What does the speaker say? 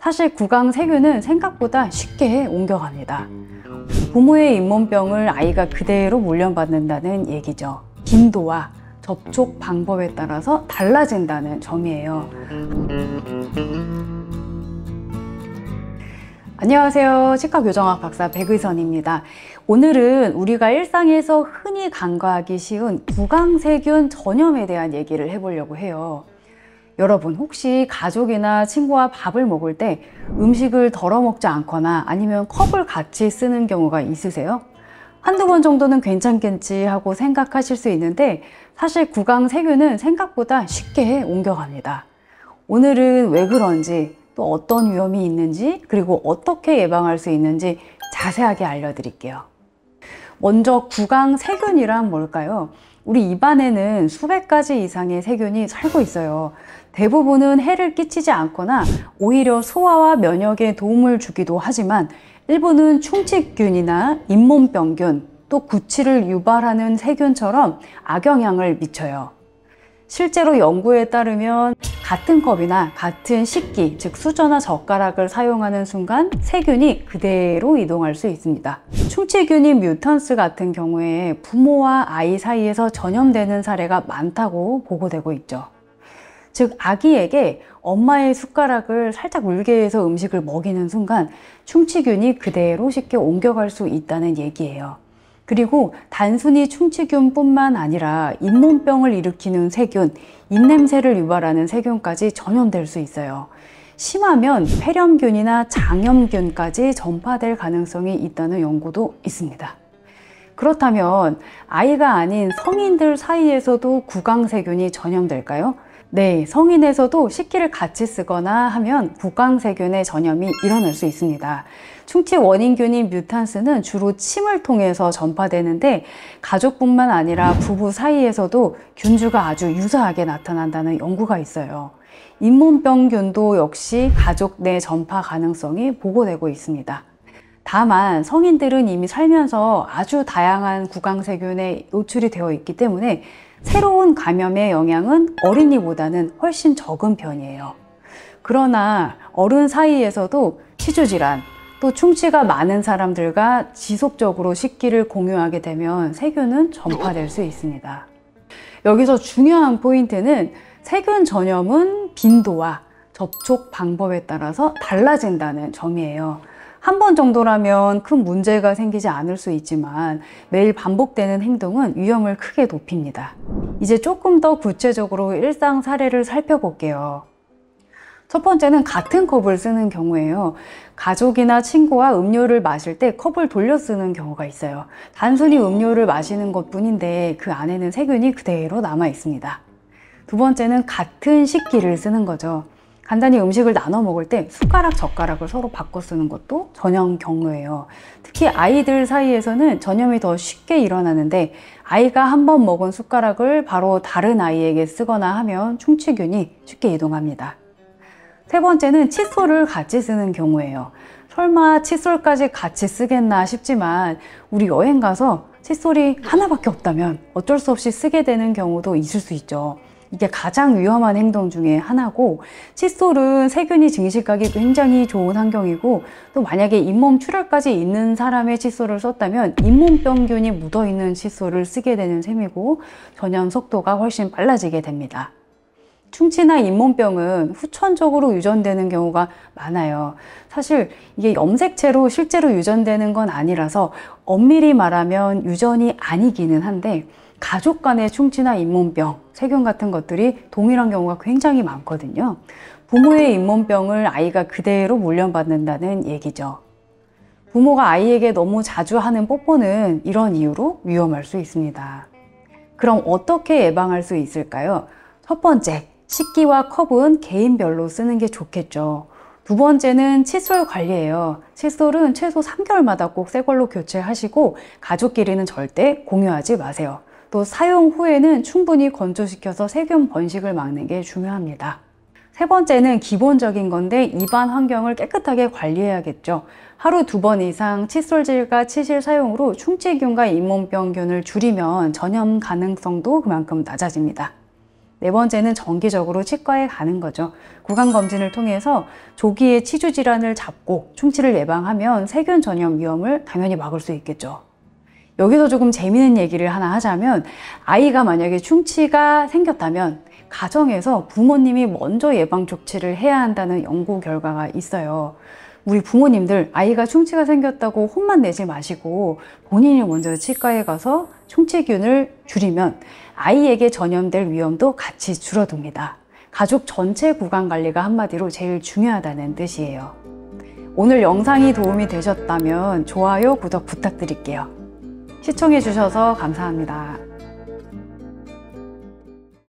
사실 구강세균은 생각보다 쉽게 옮겨갑니다. 부모의 잇몸병을 아이가 그대로 물려받는다는 얘기죠. 빈도와 접촉 방법에 따라서 달라진다는 점이에요. 안녕하세요. 치과교정학 박사 백의선입니다. 오늘은 우리가 일상에서 흔히 간과하기 쉬운 구강세균 전염에 대한 얘기를 해보려고 해요. 여러분, 혹시 가족이나 친구와 밥을 먹을 때 음식을 덜어 먹지 않거나 아니면 컵을 같이 쓰는 경우가 있으세요? 한두 번 정도는 괜찮겠지 하고 생각하실 수 있는데 사실 구강세균은 생각보다 쉽게 옮겨갑니다. 오늘은 왜 그런지, 또 어떤 위험이 있는지, 그리고 어떻게 예방할 수 있는지 자세하게 알려드릴게요. 먼저 구강세균이란 뭘까요? 우리 입안에는 수백 가지 이상의 세균이 살고 있어요. 대부분은 해를 끼치지 않거나 오히려 소화와 면역에 도움을 주기도 하지만 일부는 충치균이나 잇몸병균, 또 구취를 유발하는 세균처럼 악영향을 미쳐요. 실제로 연구에 따르면 같은 컵이나 같은 식기, 즉 수저나 젓가락을 사용하는 순간 세균이 그대로 이동할 수 있습니다. 충치균인 뮤턴스 같은 경우에 부모와 아이 사이에서 전염되는 사례가 많다고 보고되고 있죠. 즉, 아기에게 엄마의 숟가락을 살짝 물게 해서 음식을 먹이는 순간 충치균이 그대로 쉽게 옮겨갈 수 있다는 얘기예요. 그리고 단순히 충치균뿐만 아니라 잇몸병을 일으키는 세균, 입냄새를 유발하는 세균까지 전염될 수 있어요. 심하면 폐렴균이나 장염균까지 전파될 가능성이 있다는 연구도 있습니다. 그렇다면 아이가 아닌 성인들 사이에서도 구강세균이 전염될까요? 네, 성인에서도 식기를 같이 쓰거나 하면 구강세균의 전염이 일어날 수 있습니다. 충치 원인균인 뮤탄스는 주로 침을 통해서 전파되는데 가족뿐만 아니라 부부 사이에서도 균주가 아주 유사하게 나타난다는 연구가 있어요. 잇몸병균도 역시 가족 내 전파 가능성이 보고되고 있습니다. 다만 성인들은 이미 살면서 아주 다양한 구강세균에 노출이 되어 있기 때문에 새로운 감염의 영향은 어린이보다는 훨씬 적은 편이에요. 그러나 어른 사이에서도 치주질환, 또 충치가 많은 사람들과 지속적으로 식기를 공유하게 되면 세균은 전파될 수 있습니다. 여기서 중요한 포인트는 세균 전염은 빈도와 접촉 방법에 따라서 달라진다는 점이에요. 한 번 정도라면 큰 문제가 생기지 않을 수 있지만 매일 반복되는 행동은 위험을 크게 높입니다. 이제 조금 더 구체적으로 일상 사례를 살펴볼게요. 첫 번째는 같은 컵을 쓰는 경우예요. 가족이나 친구와 음료를 마실 때 컵을 돌려 쓰는 경우가 있어요. 단순히 음료를 마시는 것뿐인데 그 안에는 세균이 그대로 남아 있습니다. 두 번째는 같은 식기를 쓰는 거죠. 간단히 음식을 나눠 먹을 때 숟가락, 젓가락을 서로 바꿔 쓰는 것도 전염 경로예요. 특히 아이들 사이에서는 전염이 더 쉽게 일어나는데 아이가 한 번 먹은 숟가락을 바로 다른 아이에게 쓰거나 하면 충치균이 쉽게 이동합니다. 세 번째는 칫솔을 같이 쓰는 경우예요. 설마 칫솔까지 같이 쓰겠나 싶지만 우리 여행 가서 칫솔이 하나밖에 없다면 어쩔 수 없이 쓰게 되는 경우도 있을 수 있죠. 이게 가장 위험한 행동 중에 하나고, 칫솔은 세균이 증식하기 굉장히 좋은 환경이고, 또 만약에 잇몸 출혈까지 있는 사람의 칫솔을 썼다면 잇몸병균이 묻어있는 칫솔을 쓰게 되는 셈이고 전염 속도가 훨씬 빨라지게 됩니다. 충치나 잇몸병은 후천적으로 유전되는 경우가 많아요. 사실 이게 염색체로 실제로 유전되는 건 아니라서 엄밀히 말하면 유전이 아니기는 한데 가족 간의 충치나 잇몸병, 세균 같은 것들이 동일한 경우가 굉장히 많거든요. 부모의 잇몸병을 아이가 그대로 물려받는다는 얘기죠. 부모가 아이에게 너무 자주 하는 뽀뽀는 이런 이유로 위험할 수 있습니다. 그럼 어떻게 예방할 수 있을까요? 첫 번째, 식기와 컵은 개인별로 쓰는 게 좋겠죠. 두 번째는 칫솔 관리예요. 칫솔은 최소 3개월마다 꼭 새 걸로 교체하시고 가족끼리는 절대 공유하지 마세요. 또 사용 후에는 충분히 건조시켜서 세균 번식을 막는 게 중요합니다. 세 번째는 기본적인 건데 입안 환경을 깨끗하게 관리해야겠죠. 하루 2번 이상 칫솔질과 치실 사용으로 충치균과 잇몸병균을 줄이면 전염 가능성도 그만큼 낮아집니다. 네 번째는 정기적으로 치과에 가는 거죠. 구강검진을 통해서 조기에 치주 질환을 잡고 충치를 예방하면 세균 전염 위험을 당연히 막을 수 있겠죠. 여기서 조금 재미있는 얘기를 하나 하자면, 아이가 만약에 충치가 생겼다면 가정에서 부모님이 먼저 예방 조치를 해야 한다는 연구 결과가 있어요. 우리 부모님들 아이가 충치가 생겼다고 혼만 내지 마시고 본인이 먼저 치과에 가서 충치균을 줄이면 아이에게 전염될 위험도 같이 줄어듭니다. 가족 전체 구강 관리가 한마디로 제일 중요하다는 뜻이에요. 오늘 영상이 도움이 되셨다면 좋아요, 구독 부탁드릴게요. 시청해 주셔서 감사합니다.